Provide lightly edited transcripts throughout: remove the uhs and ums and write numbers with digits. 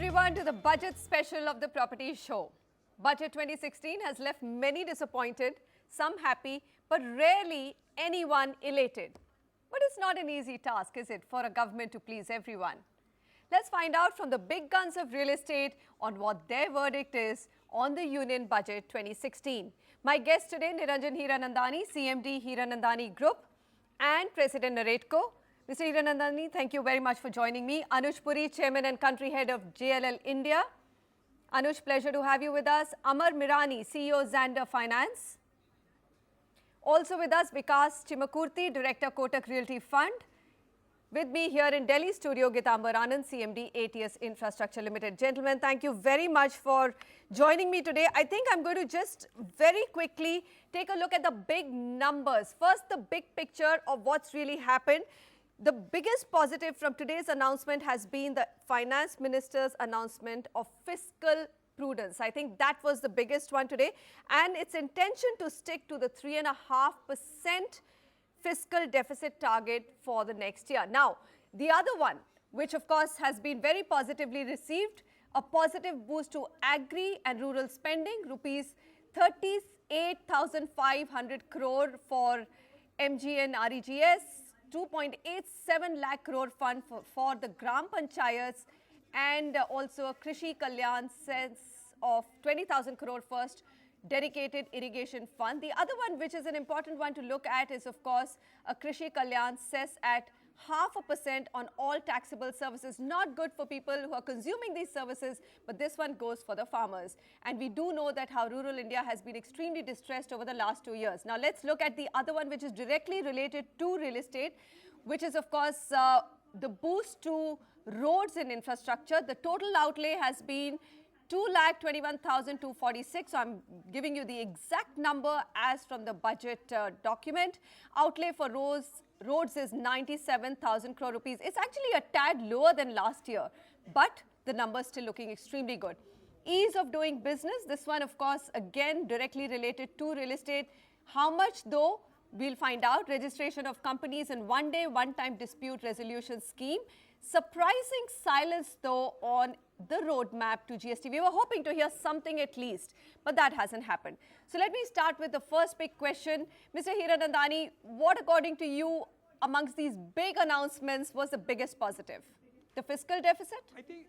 everyone to the budget special of the Property Show. Budget 2016 has left many disappointed, some happy, but rarely anyone elated. But it's not an easy task, is it, for a government to please everyone? Let's find out from the big guns of real estate on what their verdict is on the Union Budget 2016. My guest today, Niranjan Hiranandani, CMD Hiranandani Group and President Narredco. Mr. Hiranandani, thank you very much for joining me. Anuj Puri, Chairman and Country Head of JLL India. Anuj, pleasure to have you with us. Amar Mirani, CEO Xander Finance. Also with us, Vikas Chimakurti, Director Kotak Realty Fund. With me here in Delhi studio, Gitambar Anand, CMD ATS Infrastructure Limited. Gentlemen, thank you very much for joining me today. I think I'm going to just very quickly take a look at the big numbers. First, the big picture of what's really happened. The biggest positive from today's announcement has been the Finance Minister's announcement of fiscal prudence. I think that was the biggest one today. And its intention to stick to the 3.5% fiscal deficit target for the next year. Now, the other one, which of course has been very positively received, a positive boost to agri and rural spending, rupees 38,500 crore for MGN REGS, 2.87 lakh crore fund for the Gram Panchayats, and also a Krishi Kalyan cess of 20,000 crore first dedicated irrigation fund. The other one, which is an important one to look at, is of course a Krishi Kalyan cess at 0.5% on all taxable services. Not good for people who are consuming these services, but this one goes for the farmers. And we do know that how rural India has been extremely distressed over the last 2 years. Now let's look at the other one, which is directly related to real estate, which is of course the boost to roads and infrastructure. The total outlay has been 2,21,246. So I'm giving you the exact number as from the budget document. Outlay for roads is 97,000 crore rupees. It's actually a tad lower than last year, but the number is still looking extremely good. Ease of doing business. This one, of course, again, directly related to real estate. How much though? We'll find out. Registration of companies in one-day, one-time dispute resolution scheme. Surprising silence though on the roadmap to GST. We were hoping to hear something at least, but that hasn't happened. So let me start with the first big question. Mr. Hiranandani, what according to you amongst these big announcements was the biggest positive? The fiscal deficit? I think,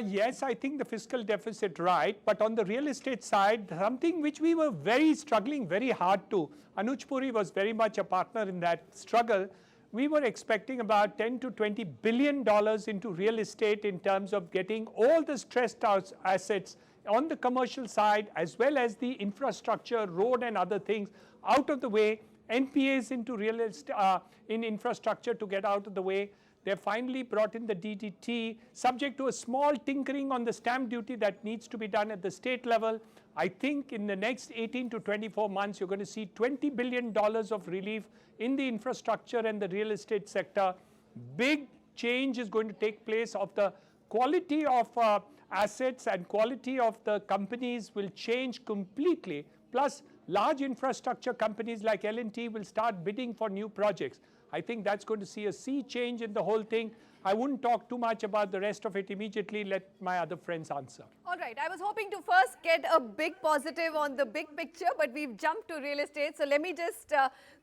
yes, I think the fiscal deficit, right. But on the real estate side, something which we were struggling very hard to. Anuj Puri was very much a partner in that struggle. We were expecting about $10 to $20 billion into real estate in terms of getting all the stressed out assets on the commercial side as well as the infrastructure, road and other things out of the way, NPAs into real estate, in infrastructure to get out of the way. They finally brought in the DDT, subject to a small tinkering on the stamp duty that needs to be done at the state level. I think in the next 18 to 24 months, you're going to see $20 billion of relief in the infrastructure and the real estate sector. Big change is going to take place of the quality of assets and quality of the companies will change completely. Plus, large infrastructure companies like L&T will start bidding for new projects. I think that's going to see a sea change in the whole thing. I wouldn't talk too much about the rest of it immediately. Let my other friends answer. All right. I was hoping to first get a big positive on the big picture, but we've jumped to real estate. So let me just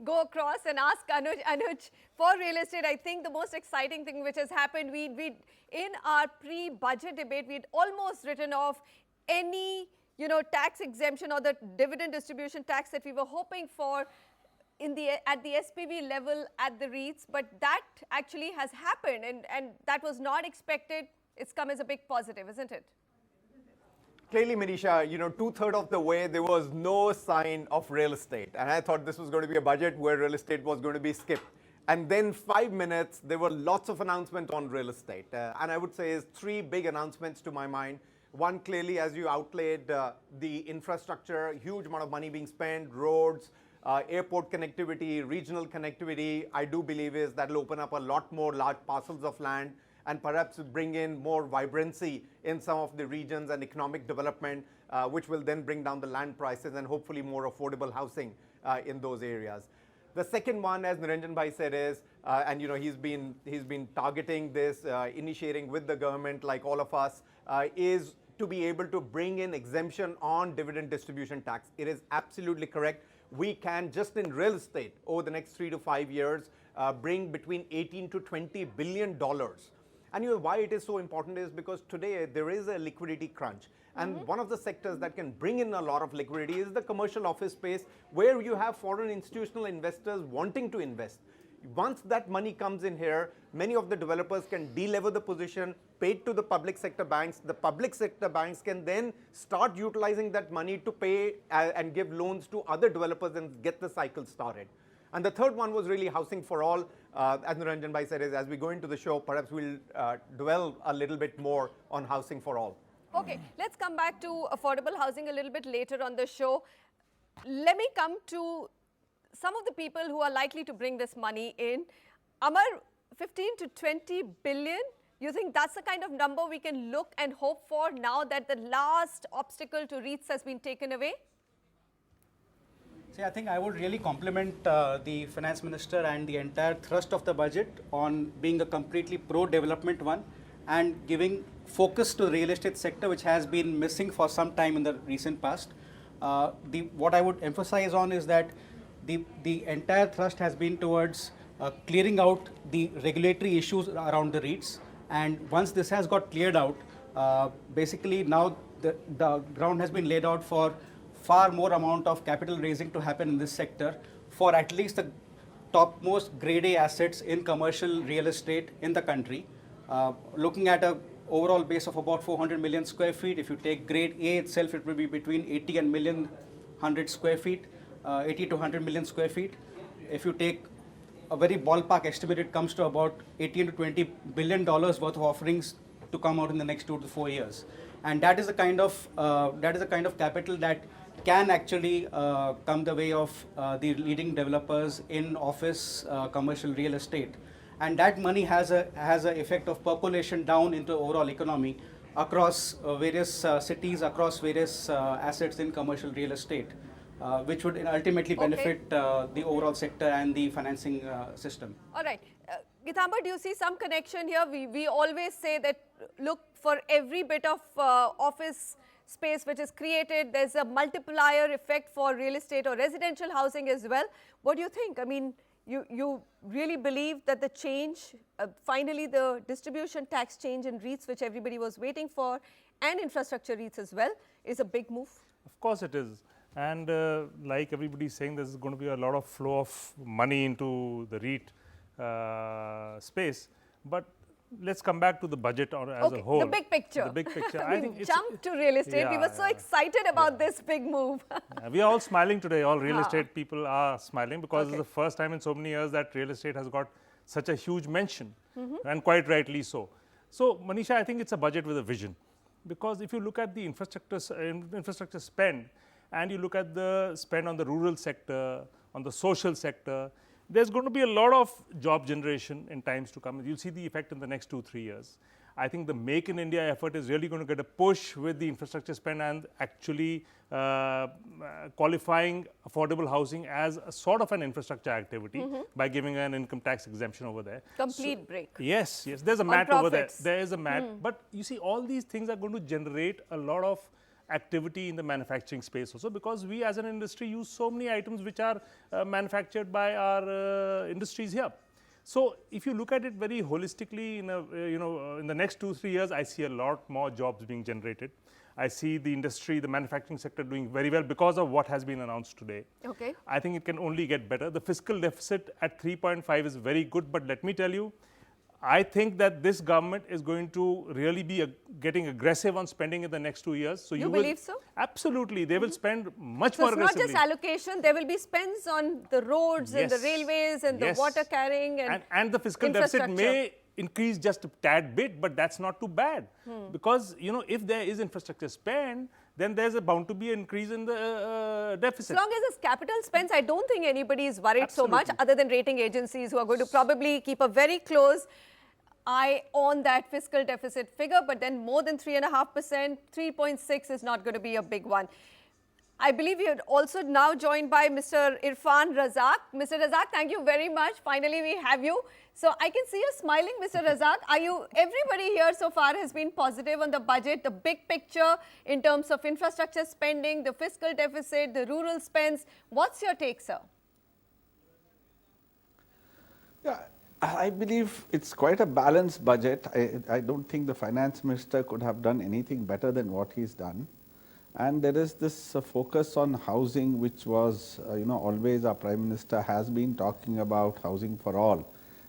go across and ask Anuj, for real estate, I think the most exciting thing which has happened, we in our pre-budget debate, we'd almost written off any tax exemption or the dividend distribution tax that we were hoping for at the SPV level at the REITs, but that actually has happened and that was not expected. It's come as a big positive, isn't it? Clearly, Manisha, 2/3 of the way there was no sign of real estate, and I thought this was going to be a budget where real estate was going to be skipped. And then 5 minutes, there were lots of announcements on real estate, and I would say is 3 big announcements to my mind. One, clearly, as you outlaid, the infrastructure, huge amount of money being spent, roads, airport connectivity, regional connectivity, I do believe is that will open up a lot more large parcels of land and perhaps bring in more vibrancy in some of the regions and economic development, which will then bring down the land prices and hopefully more affordable housing in those areas. The second one, as Niranjan Bhai said, is, and he's been targeting this, initiating with the government, like all of us, is to be able to bring in exemption on dividend distribution tax. It is absolutely correct. We can, just in real estate, over the next 3 to 5 years, bring between 18 to 20 billion dollars. And why it is so important is because today there is a liquidity crunch. And one of the sectors that can bring in a lot of liquidity is the commercial office space, where you have foreign institutional investors wanting to invest. Once that money comes in here, many of the developers can delever the position, pay it to the public sector banks. The public sector banks can then start utilizing that money to pay and give loans to other developers and get the cycle started. And the third one was really housing for all. As Niranjan Bhai said, is as we go into the show, perhaps we'll dwell a little bit more on housing for all. Okay, let's come back to affordable housing a little bit later on the show. Let me come to some of the people who are likely to bring this money in. Amar, 15 to 20 billion, you think that's the kind of number we can look and hope for now that the last obstacle to REITs has been taken away? See, I think I would really compliment the finance minister and the entire thrust of the budget on being a completely pro-development one and giving focus to the real estate sector, which has been missing for some time in the recent past. What I would emphasize on is that the entire thrust has been towards clearing out the regulatory issues around the REITs. And once this has got cleared out, basically now the ground has been laid out for far more amount of capital raising to happen in this sector for at least the topmost grade A assets in commercial real estate in the country. Looking at an overall base of about 400 million square feet, if you take grade A itself, it will be between 80 and 100 square feet, 80 to 100 million square feet. If you take a very ballpark estimate, it comes to about 18 to 20 billion dollars worth of offerings to come out in the next 2 to 4 years. And that is the kind of capital that can actually come the way of the leading developers in office commercial real estate. And that money has a effect of percolation down into overall economy across various cities, across various assets in commercial real estate, which would ultimately benefit the overall sector and the financing system. All right. Githamba, do you see some connection here? We always say that, look, for every bit of office space which is created, there's a multiplier effect for real estate or residential housing as well. What do you think? I mean, you really believe that the change, finally the distribution tax change in REITs, which everybody was waiting for, and infrastructure REITs as well, is a big move? Of course it is. And like everybody is saying, there's going to be a lot of flow of money into the REIT space. But let's come back to the budget as a whole. The big picture. The big picture. I think jumped to real estate. Yeah, we were so excited about this big move. We are all smiling today. All real estate people are smiling because it's the first time in so many years that real estate has got such a huge mention, and quite rightly so. So, Manisha, I think it's a budget with a vision, because if you look at the infrastructure spend, and you look at the spend on the rural sector, on the social sector, there's going to be a lot of job generation in times to come. You'll see the effect in the next 2-3 years. I think the Make in India effort is really going to get a push with the infrastructure spend and actually qualifying affordable housing as a sort of an infrastructure activity by giving an income tax exemption over there. Complete break. Yes, there's a mat over there. There is a mat. But you see, all these things are going to generate a lot of activity in the manufacturing space also, because we as an industry use so many items which are manufactured by our industries here. So if you look at it very holistically, in the next 2-3 years, I see a lot more jobs being generated. I see the industry, the manufacturing sector doing very well because of what has been announced today. Okay. I think it can only get better. The fiscal deficit at 3.5 is very good, but let me tell you, I think that this government is going to really be getting aggressive on spending in the next 2 years. So you believe so? Absolutely. They will spend much more aggressively. It's not just allocation. There will be spends on the roads and the railways and the water carrying and the fiscal deficit may increase just a tad bit, but that's not too bad. Because, if there is infrastructure spend, then there's bound to be an increase in the deficit. As long as it's capital spends, I don't think anybody is worried so much, other than rating agencies who are going to probably keep a very close eye on that fiscal deficit figure, but then more than 3.5%, 3.6 is not going to be a big one. I believe we are also now joined by Mr. Irfan Razak. Mr. Razak, thank you very much. Finally, we have you. So I can see you smiling, Mr. Razak. Everybody here so far has been positive on the budget, the big picture in terms of infrastructure spending, the fiscal deficit, the rural spends. What's your take, sir? Yeah, I believe it's quite a balanced budget. I don't think the finance minister could have done anything better than what he's done. And there is this focus on housing, which was, always our Prime Minister has been talking about housing for all.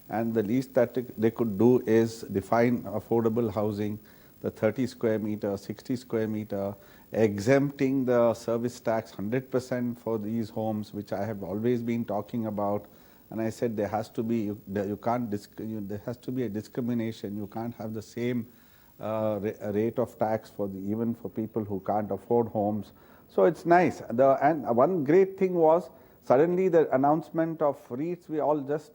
And the least that they could do is define affordable housing, the 30 square meter, 60 square meter, exempting the service tax 100% for these homes, which I have always been talking about. And I said there has to be, there has to be a discrimination. You can't have the same rate of tax even for people who can't afford homes. So it's nice. And one great thing was suddenly the announcement of REITs, we all just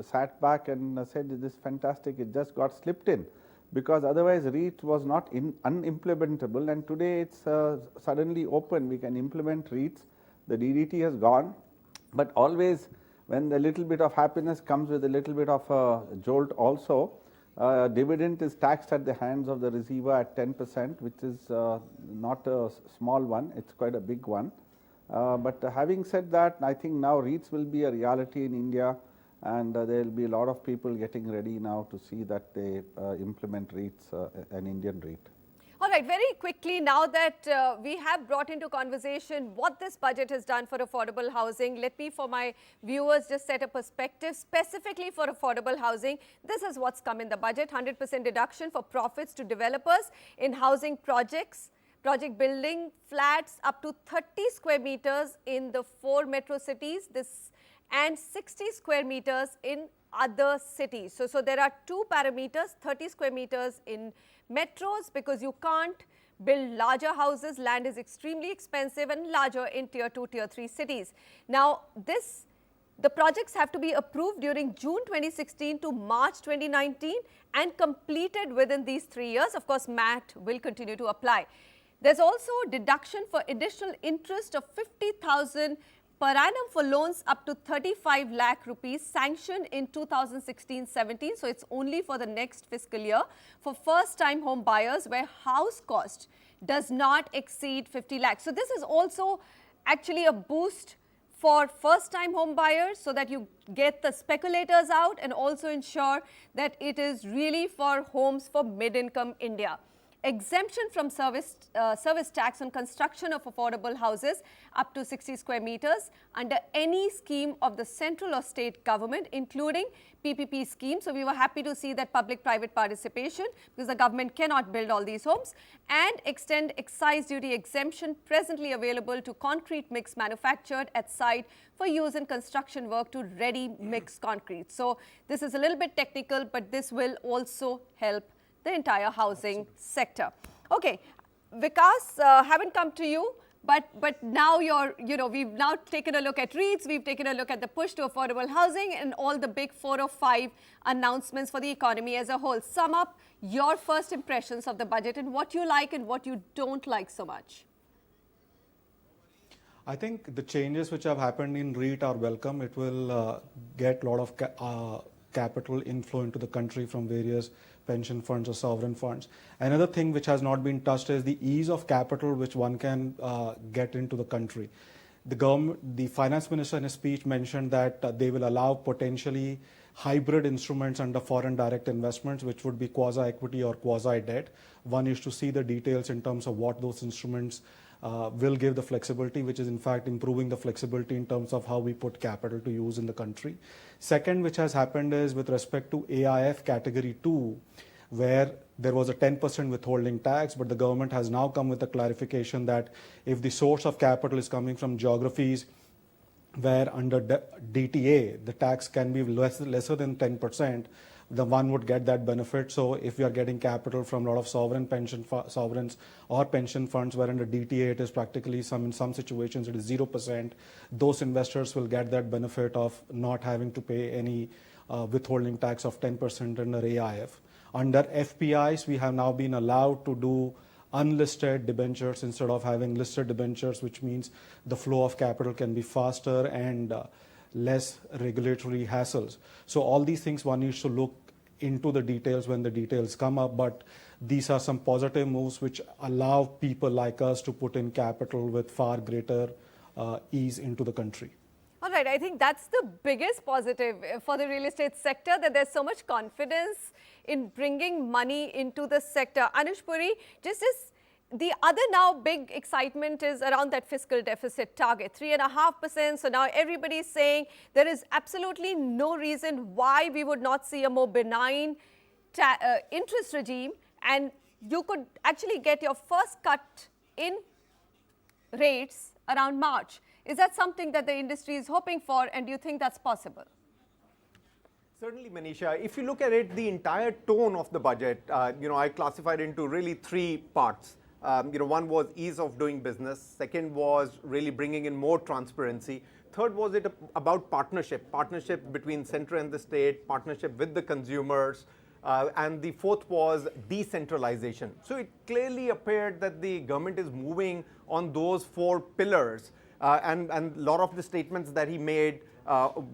sat back and said, this is fantastic. It just got slipped in, because otherwise REIT was not unimplementable, and today it's suddenly open. We can implement REITs. The DDT has gone, but always when the little bit of happiness comes with a little bit of a jolt also. Dividend is taxed at the hands of the receiver at 10%, which is not a small one, it's quite a big one. But having said that, I think now REITs will be a reality in India, and there will be a lot of people getting ready now to see that they implement REITs, an Indian REIT. All right, very quickly, now that we have brought into conversation what this budget has done for affordable housing, let me, for my viewers, just set a perspective specifically for affordable housing. This is what's come in the budget: 100% deduction for profits to developers in housing projects, project building flats up to 30 square meters in the 4 metro cities, and 60 square meters in other cities. So there are two parameters: 30 square meters in metros, because you can't build larger houses, land is extremely expensive, and larger in tier 2, tier 3 cities. Now the projects have to be approved during June 2016 to March 2019 and completed within these 3 years. Of course, MAT will continue to apply. There's also deduction for additional interest of 50,000 per annum for loans up to 35 lakh rupees sanctioned in 2016-17. So it's only for the next fiscal year for first-time home buyers where house cost does not exceed 50 lakhs. So this is also actually a boost for first-time home buyers, so that you get the speculators out and also ensure that it is really for homes for mid-income India. Exemption from service tax on construction of affordable houses up to 60 square meters under any scheme of the central or state government, including PPP schemes. So we were happy to see that public-private participation, because the government cannot build all these homes, and extend excise duty exemption presently available to concrete mix manufactured at site for use in construction work to ready mix concrete. So this is a little bit technical, but this will also help the entire housing sector. Okay, Vikas, haven't come to you, but now we've now taken a look at REITs, we've taken a look at the push to affordable housing and all the big 4 or 5 announcements for the economy as a whole. Sum up your first impressions of the budget and what you like and what you don't like so much. I think the changes which have happened in REIT are welcome. It will get a lot of capital inflow into the country from various pension funds or sovereign funds. Another thing which has not been touched is the ease of capital which one can get into the country. The finance minister in his speech mentioned that they will allow potentially hybrid instruments under foreign direct investments, which would be quasi-equity or quasi-debt. One is to see the details in terms of what those instruments will give the flexibility, which is in fact improving the flexibility in terms of how we put capital to use in the country. Second, which has happened is with respect to AIF category 2, where there was a 10% withholding tax, but the government has now come with a clarification that if the source of capital is coming from geographies where under DTA the tax can be lesser than 10%, the one would get that benefit. So if we are getting capital from a lot of sovereigns or pension funds where under DTA it is practically in some situations it is 0%, those investors will get that benefit of not having to pay any withholding tax of 10% under AIF. Under FPIs, we have now been allowed to do unlisted debentures instead of having listed debentures, which means the flow of capital can be faster and less regulatory hassles. So all these things one needs to look into the details when the details come up, but these are some positive moves which allow people like us to put in capital with far greater ease into the country. All right, I think that's the biggest positive for the real estate sector, that there's so much confidence in bringing money into the sector. Anuj Puri, just as the other now big excitement is around that fiscal deficit target, 3.5%. So now everybody is saying there is absolutely no reason why we would not see a more benign interest regime, and you could actually get your first cut in rates around March. Is that something that the industry is hoping for, and do you think that's possible? Certainly, Manisha. If you look at it, the entire tone of the budget, I classified into really three parts. One was ease of doing business. Second was really bringing in more transparency. Third was it about partnership between center and the state, partnership with the consumers. And the fourth was decentralization. So it clearly appeared that the government is moving on those four pillars. And a lot of the statements that he made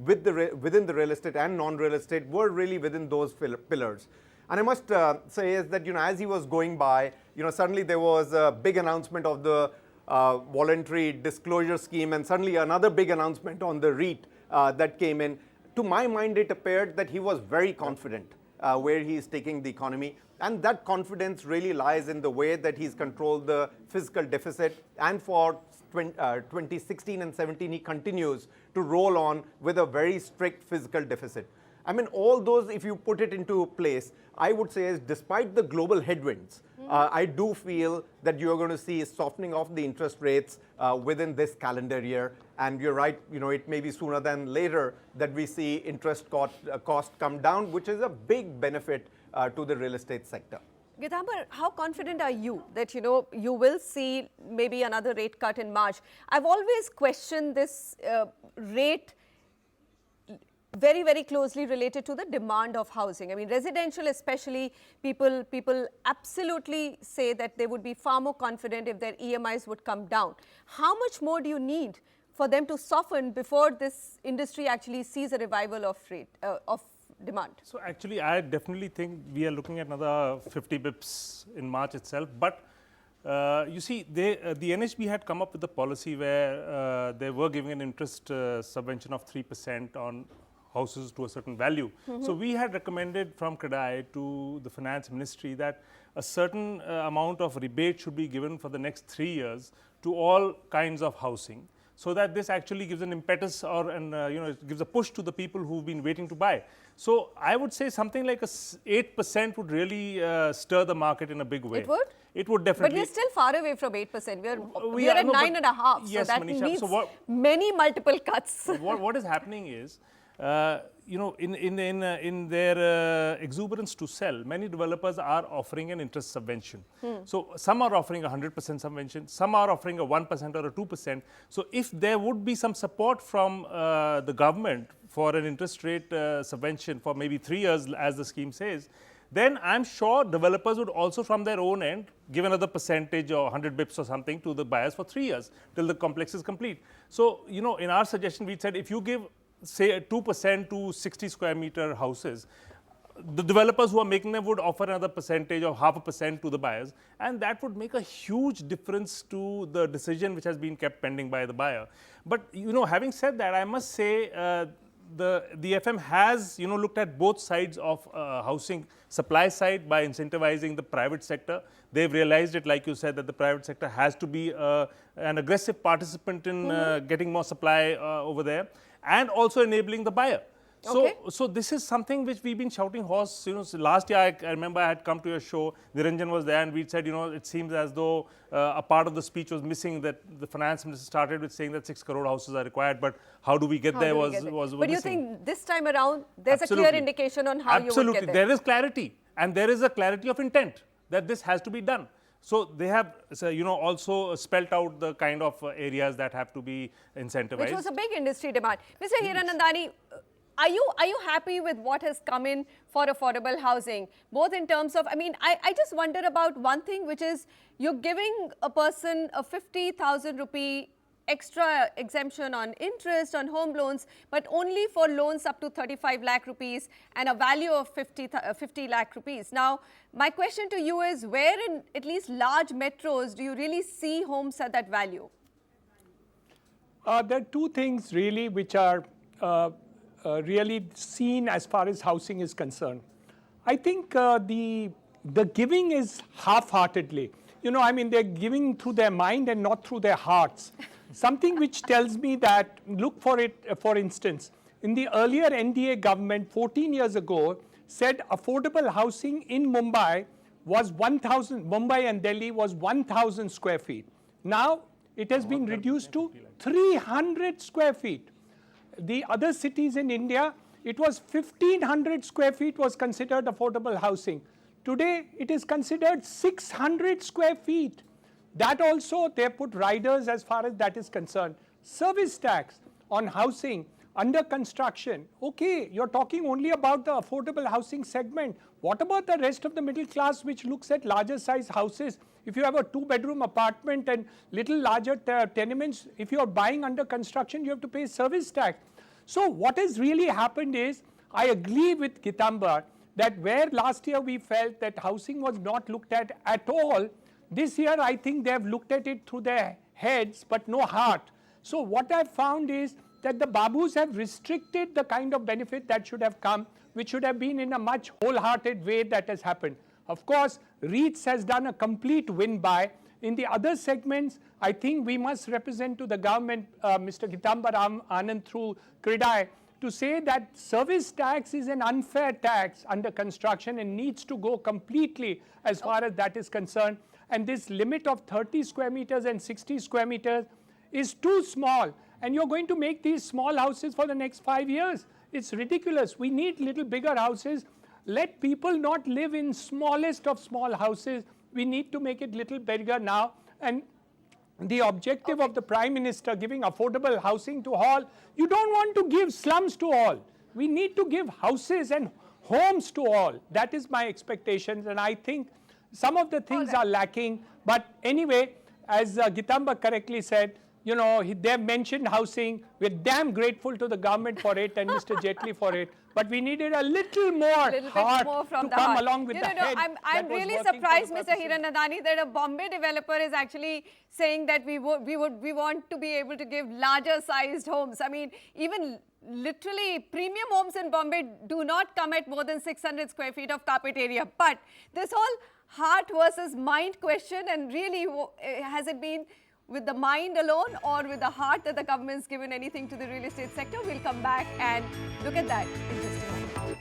within the real estate and non-real estate were really within those pillars. And I must say is that, as he was going by, suddenly there was a big announcement of the voluntary disclosure scheme, and suddenly another big announcement on the REIT that came in. To my mind, it appeared that he was very confident where he is taking the economy. And that confidence really lies in the way that he's controlled the fiscal deficit. And for 2016 and 17, he continues to roll on with a very strict fiscal deficit. I mean, all those, if you put it into place, I would say is despite the global headwinds, I do feel that you're going to see a softening of the interest rates within this calendar year. And you're right, it may be sooner than later that we see interest cost come down, which is a big benefit to the real estate sector. Gitambar, how confident are you that, you will see maybe another rate cut in March? I've always questioned this rate very, very closely related to the demand of housing. I mean, residential especially, people absolutely say that they would be far more confident if their EMIs would come down. How much more do you need for them to soften before this industry actually sees a revival of demand? So actually, I definitely think we are looking at another 50 bips in March itself. But you see, the NHB had come up with a policy where they were giving an interest subvention of 3% on houses to a certain value. So we had recommended from CREDAI to the finance ministry that a certain amount of rebate should be given for the next 3 years to all kinds of housing, so that this actually gives an impetus or it gives a push to the people who've been waiting to buy. So I would say something like 8% would really stir the market in a big way. It would? It would definitely. But we're still far away from 8%. We are at 9.5%. Yes, so that Manisha, needs so many multiple cuts. What is happening is, in their exuberance to sell, many developers are offering an interest subvention. So some are offering 100% subvention, some are offering a 1% or a 2%. So if there would be some support from the government for an interest rate subvention for maybe 3 years, as the scheme says, then I'm sure developers would also from their own end give another percentage or 100 bips or something to the buyers for 3 years till the complex is complete. So, in our suggestion, we said if you give say 2% to 60 square meter houses, the developers who are making them would offer another percentage of 0.5% to the buyers, and that would make a huge difference to the decision which has been kept pending by the buyer. But having said that, I must say the FM has looked at both sides of housing supply side by incentivizing the private sector. They've realized it, like you said, that the private sector has to be an aggressive participant in getting more supply over there, and also enabling the buyer. So this is something which we've been shouting hoarse. Last year I remember I had come to a show, Niranjan was there, and we said, it seems as though a part of the speech was missing, that the finance minister started with saying that 6 crore houses are required, but how do we get there was But missing. you think this time around there's a clear indication on how you would get there? Absolutely, there is clarity, and there is a clarity of intent that this has to be done. So they have, also spelt out the kind of areas that have to be incentivized. Which was a big industry demand. Mr. Hiranandani, are you happy with what has come in for affordable housing? Both in terms of, I mean, I just wonder about one thing, which is you're giving a person a 50,000 rupee extra exemption on interest on home loans, but only for loans up to 35 lakh rupees and a value of 50 lakh rupees. Now, my question to you is, where in at least large metros do you really see homes at that value? There are two things really which are really seen as far as housing is concerned. I think the giving is half-heartedly. You know, I mean, they're giving through their mind and not through their hearts. Something which tells me that, look for it, for instance, in the earlier NDA government 14 years ago said affordable housing in Mumbai was 1,000, Mumbai and Delhi was 1,000 square feet. Now it has been reduced to 300 square feet. The other cities in India, it was 1,500 square feet was considered affordable housing. Today it is considered 600 square feet. That also, they put riders as far as that is concerned. Service tax on housing under construction. Okay, you're talking only about the affordable housing segment. What about the rest of the middle class which looks at larger size houses? If you have a 2-bedroom apartment and little larger tenements, if you're buying under construction, you have to pay service tax. So what has really happened is, I agree with Gitambar that where last year we felt that housing was not looked at all, this year I think they have looked at it through their heads but no heart. So what I've found is that the Babus have restricted the kind of benefit that should have come, which should have been in a much wholehearted way that has happened. Of course, REITs has done a complete win-by. In the other segments, I think we must represent to the government, Mr. Gitambar Anand through CRIDAI, to say that service tax is an unfair tax under construction and needs to go completely as far as that is concerned. And this limit of 30 square meters and 60 square meters is too small. And you're going to make these small houses for the next 5 years. It's ridiculous. We need little bigger houses. Let people not live in smallest of small houses. We need to make it little bigger now. And the objective of the Prime Minister giving affordable housing to all, you don't want to give slums to all. We need to give houses and homes to all. That is my expectations, and I think some of the things are lacking. But anyway, as Gitambar correctly said, you know, they have mentioned housing. We're damn grateful to the government for it and Mr. Jaitley for it. But we needed a little more heart to come along with the head. I'm really surprised, Mr. Hiranandani, that a Bombay developer is actually saying that we want to be able to give larger sized homes. I mean, even literally premium homes in Bombay do not come at more than 600 square feet of carpet area. But this whole heart versus mind question, and really has it been with the mind alone or with the heart that the government's given anything to the real estate sector? We'll come back and look at that in just a moment.